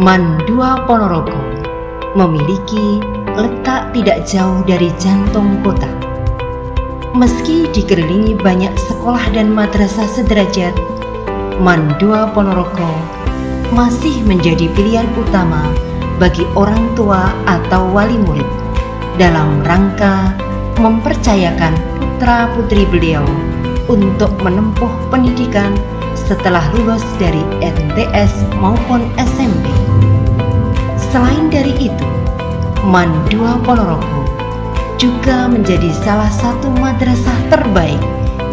Mandua Ponorogo memiliki letak tidak jauh dari jantung kota. Meski dikelilingi banyak sekolah dan madrasah sederajat, Mandua Ponorogo masih menjadi pilihan utama bagi orang tua atau wali murid dalam rangka mempercayakan putra-putri beliau untuk menempuh pendidikan setelah lulus dari MTS maupun SMP. Selain dari itu, Mandua Ponorogo juga menjadi salah satu madrasah terbaik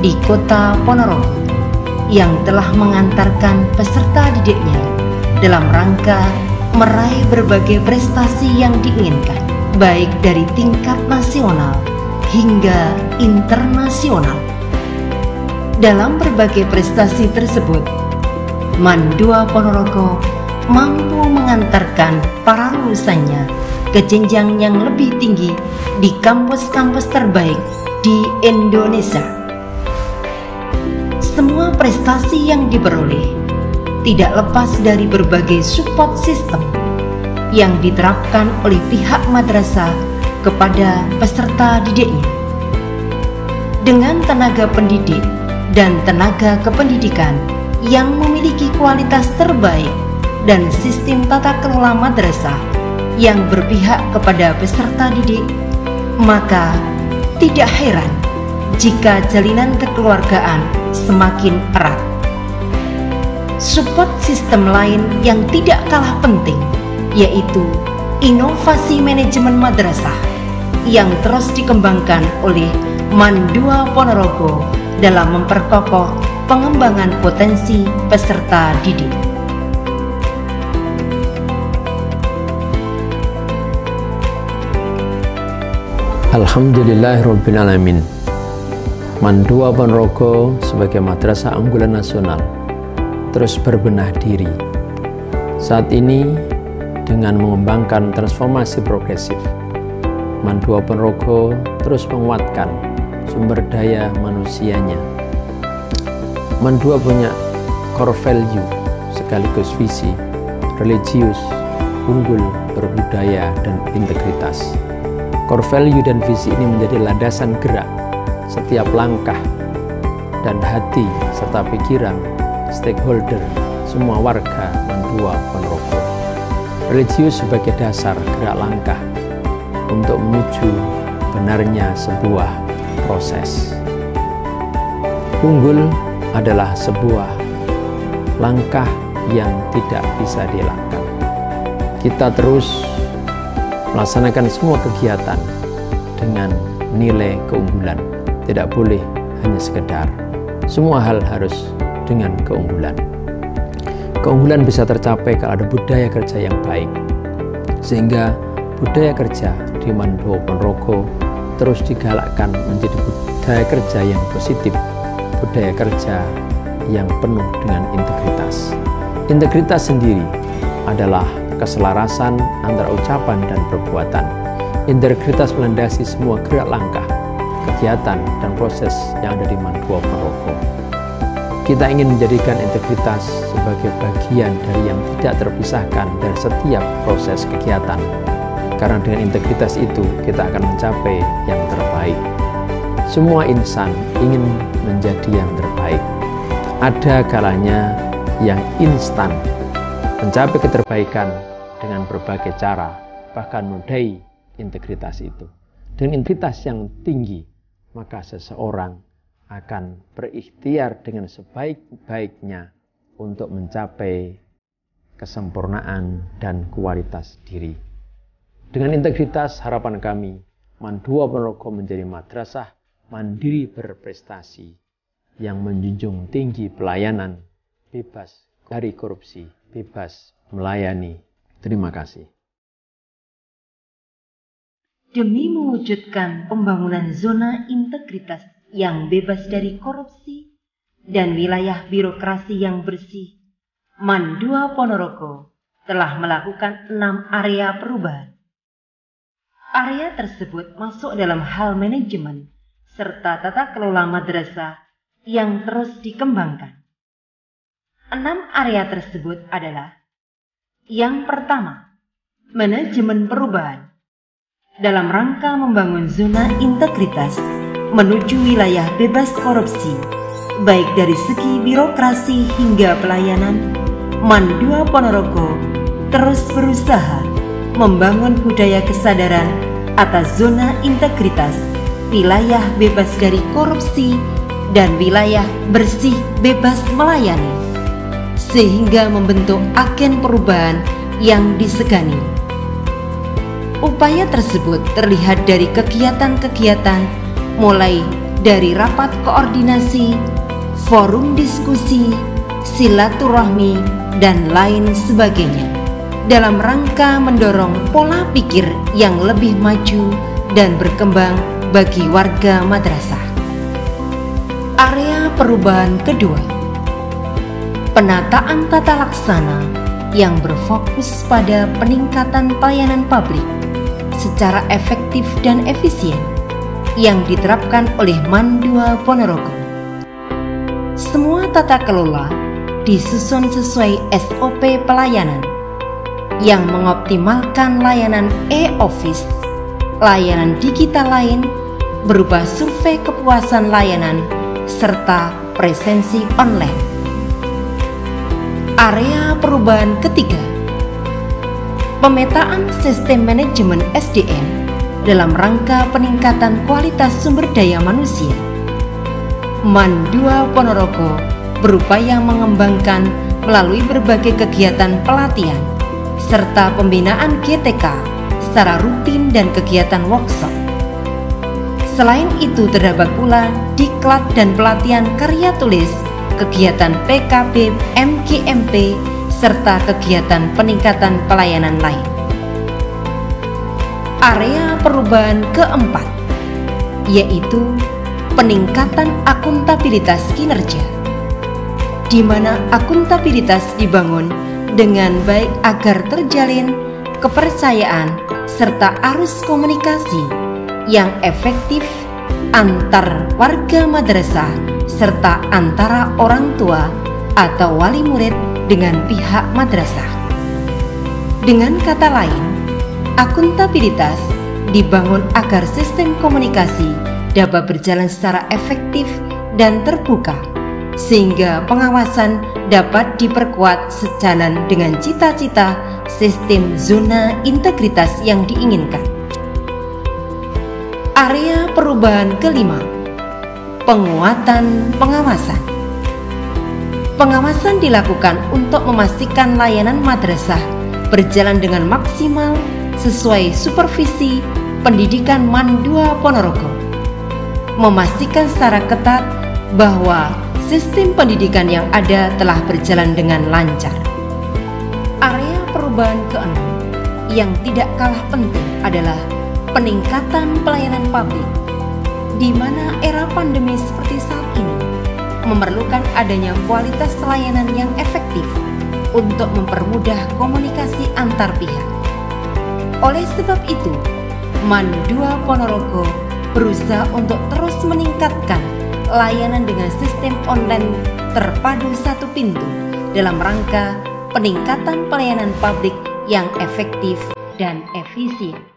di kota Ponorogo yang telah mengantarkan peserta didiknya dalam rangka meraih berbagai prestasi yang diinginkan, baik dari tingkat nasional hingga internasional. Dalam berbagai prestasi tersebut, Mandua Ponorogo mampu mengantarkan para lulusannya ke jenjang yang lebih tinggi di kampus-kampus terbaik di Indonesia. Semua prestasi yang diperoleh tidak lepas dari berbagai support system yang diterapkan oleh pihak madrasah kepada peserta didiknya. Dengan tenaga pendidik dan tenaga kependidikan yang memiliki kualitas terbaik dan sistem tata kelola madrasah yang berpihak kepada peserta didik, maka tidak heran jika jalinan kekeluargaan semakin erat. Support sistem lain yang tidak kalah penting yaitu inovasi manajemen madrasah yang terus dikembangkan oleh Mandua Ponorogo dalam memperkokoh pengembangan potensi peserta didik. Alhamdulillahirabbil alamin. Mandua Ponorogo sebagai madrasah unggulan nasional terus berbenah diri. Saat ini dengan mengembangkan transformasi progresif, Mandua Ponorogo terus menguatkan sumber daya manusianya. Mandua punya core value sekaligus visi, religius, unggul, berbudaya, dan integritas. Core value dan visi ini menjadi landasan gerak setiap langkah dan hati serta pikiran stakeholder semua warga Mandua Ponorogo. Religius sebagai dasar gerak langkah untuk menuju benarnya sebuah proses. Unggul adalah sebuah langkah yang tidak bisa dihilangkan. Kita terus melaksanakan semua kegiatan dengan nilai keunggulan. Tidak boleh hanya sekedar. Semua hal harus dengan keunggulan. Keunggulan bisa tercapai kalau ada budaya kerja yang baik. Sehingga budaya kerja di Mandua Ponorogo terus digalakkan menjadi budaya kerja yang positif, budaya kerja yang penuh dengan integritas. Integritas sendiri adalah keselarasan antara ucapan dan perbuatan. Integritas melandasi semua gerak langkah, kegiatan, dan proses yang ada di Mandua Ponorogo. Kita ingin menjadikan integritas sebagai bagian dari yang tidak terpisahkan dari setiap proses kegiatan. Karena dengan integritas itu kita akan mencapai yang terbaik. Semua insan ingin menjadi yang terbaik. Ada kalanya yang instan mencapai keterbaikan dengan berbagai cara, bahkan menodai integritas itu. Dengan integritas yang tinggi, maka seseorang akan berikhtiar dengan sebaik-baiknya untuk mencapai kesempurnaan dan kualitas diri. Dengan integritas, harapan kami, Mandua Ponorogo menjadi madrasah mandiri berprestasi yang menjunjung tinggi pelayanan, bebas dari korupsi, bebas melayani. Terima kasih. Demi mewujudkan pembangunan zona integritas yang bebas dari korupsi dan wilayah birokrasi yang bersih, Mandua Ponorogo telah melakukan 6 area perubahan. Area tersebut masuk dalam hal manajemen serta tata kelola madrasah yang terus dikembangkan. 6 area tersebut adalah: Yang pertama, manajemen perubahan. Dalam rangka membangun zona integritas menuju wilayah bebas korupsi, baik dari segi birokrasi hingga pelayanan, MAN 2 Ponorogo terus berusaha membangun budaya kesadaran atas zona integritas, wilayah bebas dari korupsi, dan wilayah bersih bebas melayani, sehingga membentuk agen perubahan yang disegani. Upaya tersebut terlihat dari kegiatan-kegiatan mulai dari rapat koordinasi, forum diskusi, silaturahmi, dan lain sebagainya, dalam rangka mendorong pola pikir yang lebih maju dan berkembang bagi warga madrasah. Area perubahan kedua, penataan tata laksana yang berfokus pada peningkatan pelayanan publik secara efektif dan efisien yang diterapkan oleh MAN 2 Ponorogo. Semua tata kelola disusun sesuai SOP pelayanan yang mengoptimalkan layanan e-office, layanan digital lain berupa survei kepuasan layanan, serta presensi online. Area perubahan ketiga, pemetaan sistem manajemen SDM dalam rangka peningkatan kualitas sumber daya manusia. MAN 2 Ponorogo berupaya mengembangkan melalui berbagai kegiatan pelatihan serta pembinaan GTK secara rutin dan kegiatan workshop. Selain itu terdapat pula diklat dan pelatihan karya tulis, kegiatan PKB, MGMP, serta kegiatan peningkatan pelayanan lain. Area perubahan keempat, yaitu peningkatan akuntabilitas kinerja, di mana akuntabilitas dibangun dengan baik agar terjalin kepercayaan serta arus komunikasi yang efektif antar warga madrasah serta antara orang tua atau wali murid dengan pihak madrasah. Dengan kata lain, akuntabilitas dibangun agar sistem komunikasi dapat berjalan secara efektif dan terbuka, sehingga pengawasan dapat diperkuat sejalan dengan cita-cita sistem zona integritas yang diinginkan. Area perubahan kelima, penguatan pengawasan. Pengawasan dilakukan untuk memastikan layanan madrasah berjalan dengan maksimal sesuai supervisi pendidikan MAN 2 Ponorogo, memastikan secara ketat bahwa sistem pendidikan yang ada telah berjalan dengan lancar. Area perubahan keenam yang tidak kalah penting adalah peningkatan pelayanan publik, di mana era pandemi seperti saat ini memerlukan adanya kualitas layanan yang efektif untuk mempermudah komunikasi antar pihak. Oleh sebab itu, MAN 2 Ponorogo berusaha untuk terus meningkatkan layanan dengan sistem online terpadu satu pintu dalam rangka peningkatan pelayanan publik yang efektif dan efisien.